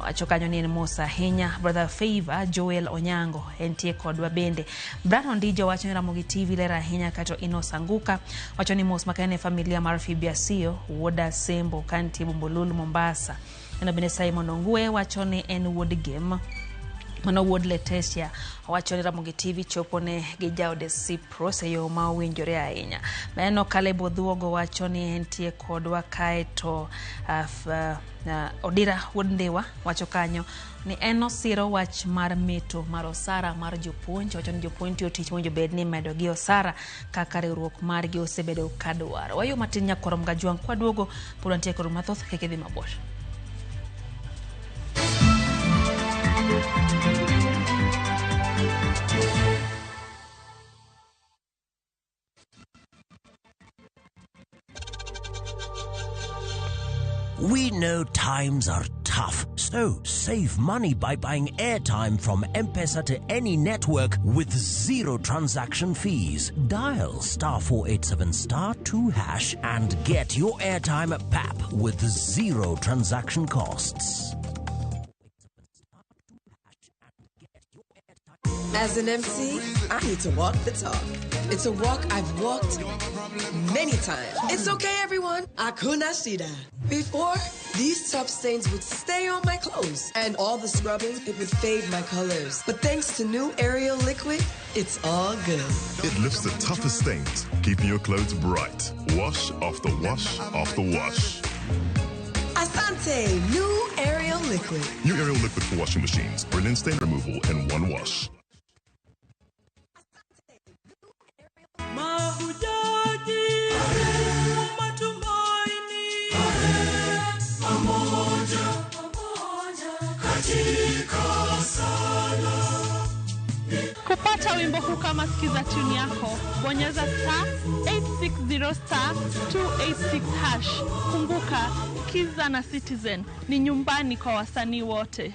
wacho kanyo ni Musa Hinya. Brother Favor Joel Onyango entie kodwa bende. Brano Ndijo wacho ni Ramogi TV lera Hinya kato Ino Sanguka wacho ni mos makane familia mar Phoebe Asiyo woda Sembo kanti Bumbolulu Mombasa. Eno bende Simon Ongue wacho ni en wood game mano wood Letesia wacho ni Ramogi TV chopone gi jaude Cyprus eyo ma winjore ahinya. Meno Kalebo Dhuogo wacho ni entie kodwa kaeto Odira wuod Ndewa wacho kanyo ni eno siro wach mar meto mar osara mar jopuonj wacho ni jopuonj tiyo tich monjo bed ni medo gi osara kaka riwruok mar gi osebedo kadwaro. Wayo matin nyakoro mgajuang kwa duogo puro ntie koro mathoth keke dhi mabor. We know times are tough, so save money by buying airtime from M-Pesa to any network with zero transaction fees. Dial *487*2# and get your airtime PAP with zero transaction costs. As an MC, I need to walk the talk. It's a walk I've walked many times. It's okay, everyone. Hakuna shida. Before, these tough stains would stay on my clothes, and all the scrubbing, it would fade my colors. But thanks to new Ariel liquid, it's all good. It lifts the toughest stains, keeping your clothes bright. Wash after wash after wash. Asante, new Ariel liquid. New Ariel liquid for washing machines. Brilliant stain removal in one wash. Kupata Pata wimbo huu kama sikiza tune yako. Bonyeza *860*286#. Kumbuka, Kiza na Citizen ni nyumbani kwa wasanii wote.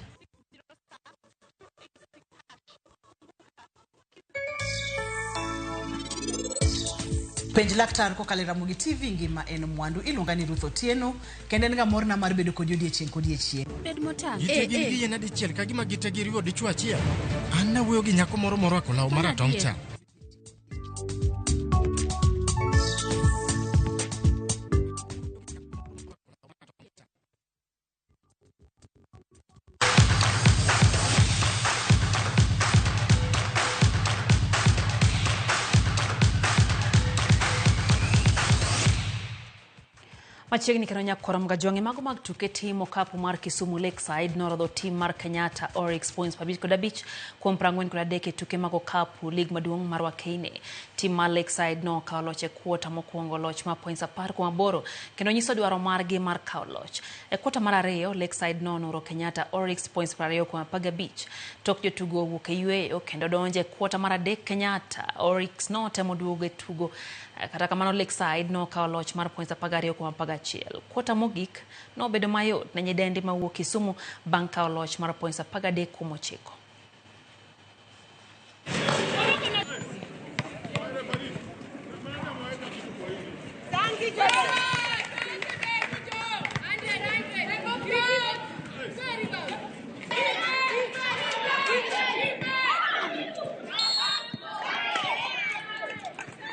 Penj laktar ko kalera mugi TV ngima en mwandu iluonga ni Ruth Otieno kende nga morna mar bedo kod odiechieng kodiechieng. Bed motang. Gin na dichiel ka gima gitegi riwo dichwo achiel. An na wuoyo gi nyako moro morwako law maratong cha. Machiegni kano nyakora mga jonge mago mag tuke tim okapu mar Kisumu Lakeside norodho tim mar Kenyatta Oryx points 5-5 kuom 43 tuke mag okapu lig maduong' mar Wakene. Tim mar Lakeside no kawo loch e kwota mokwongo, loch ma points 10-8 kendo nyiso dwaro margi mar kawo loch. E kwota mar ariyo Lakeside no noro Kenyatta Oryx points 20-15 tok jotugo owuok e yweyo kendo donje e kwota mar adek. Kenyatta Oryx no temo duogo e tugo kata kamano Lakeside no kawo loch mar points 12-11. Kwota mogik no bedo mayot ne nyidendi mawuok Kisumu bang' kawo loch mar points 13-9.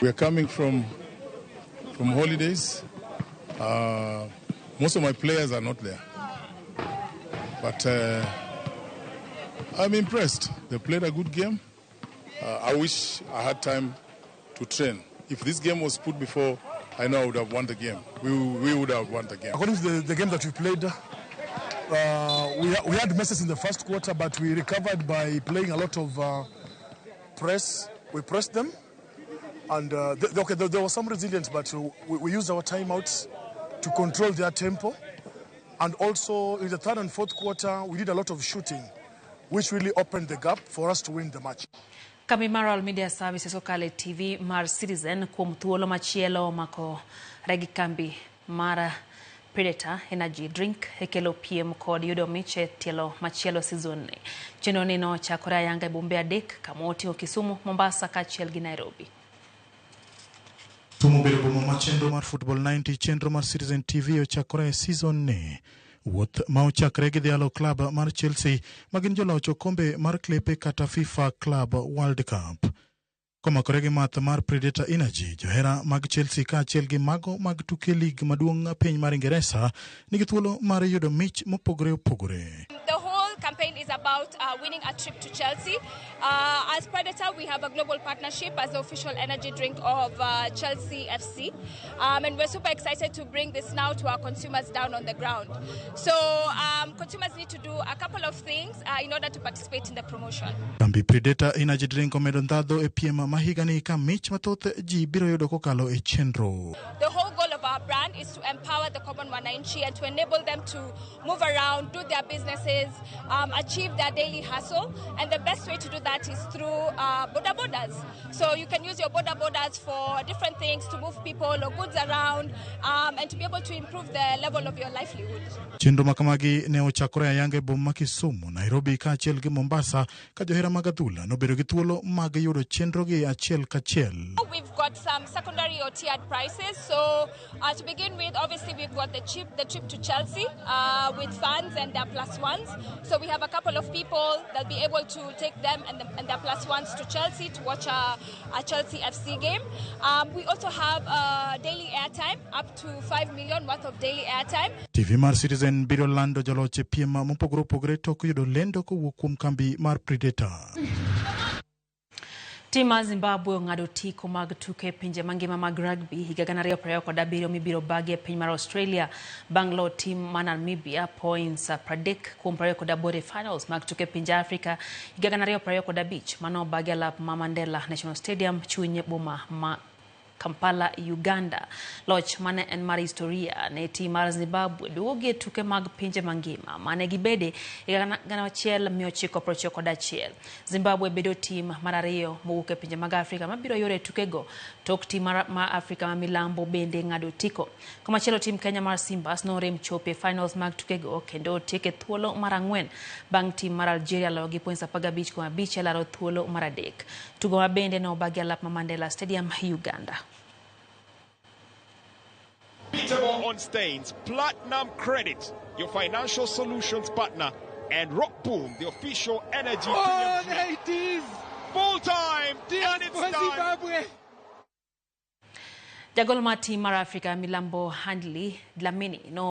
We are coming from holidays. Most of my players are not there. But I'm impressed. They played a good game. I wish I had time to train. If this game was put before, I know I would have won the game. We would have won the game. According to the game that we played, we had messes in the first quarter, but we recovered by playing a lot of press. We pressed them. And there was some resilience, but we used our timeouts to control their tempo. And also in the third and fourth quarter, we did a lot of shooting, which really opened the gap for us to win the match. Kambi mar Media Services okale TV mar Citizen kuom thuolo machielo mako regi kambi mar Predator Energy Drink ekelo piem kod yudo miche tielo machielo season ni. Chenro ni no chakore ayanga e bombe adek Kamoti o Kisumu, Mombasa kaachiel gi Nairobi. Tumo bedo bomo ma chenro mar Football 90 chenro mar Citizen TV ochakore e season ni. Wuoth ma ochakre gi dhialo club mar Chelsea magin joloch okombe mar klepe kata FIFA Club World Cup. Komakore gi math mar Predator Energy, johera mag Chelsea kaachiel gi mago mag tuke lig maduong' piny mar Ingeresa nigi thuolo mar yudo mich mopogore opogore. The whole campaign is about winning a trip to Chelsea. As Predator, we have a global partnership as the official energy drink of Chelsea FC. And we're super excited to bring this now to our consumers down on the ground. So consumers need to do a couple of things in order to participate in the promotion. Kambi Predator Energy Drink omedo ndhadho e piem mahigani ka mich mathoth ji biro yudo kokalo e chenro. The whole goal of our brand is to empower the common wananchi and to enable them to move around, do their businesses, achieve their daily hustle. And the best way to do that is through boda bodas. So you can use your boda bodas for different things, to move people or goods around, and to be able to improve the level of your livelihood. Chenro makamagi ne ochakore ayanga e boma ma Kisumu, Nairobi kaachiel gi Mombasa ka johera mag adhula nobedo gi thuolo mag yudo chenro gi achiel kachiel. We've got some secondary or tiered prices. So to begin with, obviously we've got the trip to Chelsea with fans and their plus ones. So we have a couple of people that'll be able to take them and their plus ones to Chelsea to watch a Chelsea FC game. We also have daily airtime, up to 5 million worth of daily airtime. TV mar Citizen biro lando joloche piem mopogore opogore tok yudo lendo kowuok kuom kambi mar Predator. Tim mar Zimbabwe ong'ado tiko mag tuke pinje mangima mag rugby higa 2027 mibiro bagi e piny mar Australia bang' loyo tim mar Namibia points 30 kuom 28 e finals mag tuke pinje Afrika higa 2025 mano bagi alap ma Mandela National Stadium chuny boma ma Kampala, Uganda. Loch mane en mar historia ne tim mar Zimbabwe duoge tuke mag pinje mangima mane gibede gana 1991. Zimbabwe bedo tim mar ariyo mowuok e pinje mag Afrika mabiro yore tukego tok tim mar Afrika ma milambo bende ng'ado tiko. Komachielo tim Kenya mar Simbas norem chope finals mag tukego kendo tieke thuolo mar 4 bang' tim mar Algeria logi points 15 laro thuolo mar 3. Tugo mabende no bagi alap ma Mandela Stadium, Uganda. Beatable on stains, Platinum Credit, your financial solutions partner, and Rock Boom, the official energy. Oh, there it is! Full time, and it's done. Jagol ma tim mar Afrika milambo Handley Dlamini no